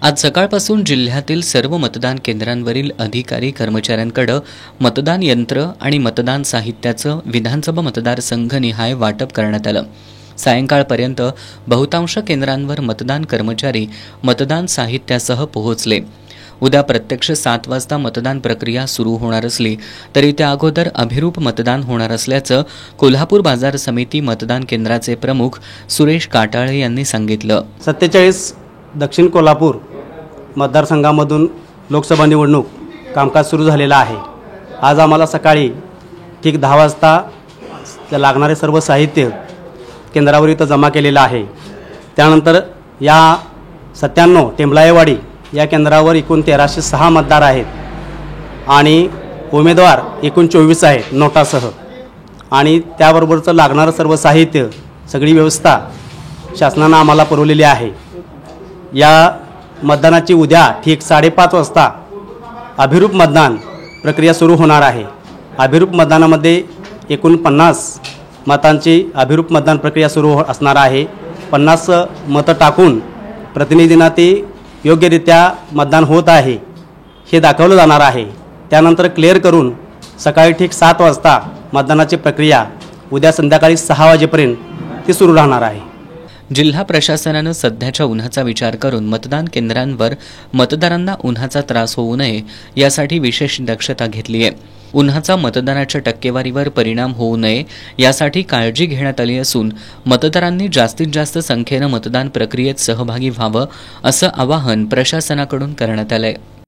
आज सकाळपासून जिल्ह्यातील सर्व मतदान केंद्रांवरील अधिकारी कर्मचाऱ्यांकडे मतदान यंत्र आणि मतदान साहित्याचं विधानसभा मतदारसंघनिहाय वाटप करण्यात आलं। सायंकाळपर्यंत बहुतांश केंद्रांवर मतदान कर्मचारी मतदान साहित्यासह पोहोचले। उद्या प्रत्यक्ष 7 वाजता मतदान प्रक्रिया सुरू होणार असली तरी त्या अगोदर अभिरूप मतदान होणार असल्याचं कोल्हापूर बाजार समिती मतदान केंद्राचे प्रमुख सुरेश काटाळे यांनी सांगितलं। 47 दक्षिण कोल्हापूर मतदारसंघामधून लोकसभा निवडणूक कामकाज सुरू झालेलं आहे। आज आम्हाला सकाळी ठीक 10 वाजता लागणारे सर्व साहित्य केंद्रावर इथं जमा केलेलं आहे। त्यानंतर या 97 टेंबलायवाडी या केंद्रावर एकूण 1306 मतदार आहेत आणि उमेदवार एकूण 24 आहेत नोटासह, आणि त्याबरोबरचं लागणारं सर्व साहित्य सगळी व्यवस्था शासनानं आम्हाला पुरवलेली आहे। या मतदानाची उद्या ठीक 5:30 वाजता अभिरूप मतदान प्रक्रिया सुरू होणार आहे। अभिरूप मतदानामध्ये एकूण 50 मतांची अभिरूप मतदान प्रक्रिया सुरू असणार आहे। 50 मतं टाकून प्रतिनिधींना ते योग्यरित्या मतदान होत आहे हे दाखवलं जाणार आहे। त्यानंतर क्लिअर करून सकाळी ठीक 7 वाजता मतदानाची प्रक्रिया उद्या संध्याकाळी 6 वाजेपर्यंत ती सुरू राहणार आहे। जिल्हा प्रशासनानं सध्याच्या उन्हाचा विचार करून मतदान केंद्रांवर मतदारांना उन्हाचा त्रास होऊ नये यासाठी विशेष दक्षता घेतली आहे। उन्हाचा मतदानाच्या टक्केवारीवर परिणाम होऊ नये यासाठी काळजी घेण्यात आली असून मतदारांनी जास्तीत जास्त संख्येनं मतदान प्रक्रियेत सहभागी व्हावं असं आवाहन प्रशासनाकडून करण्यात आलंय।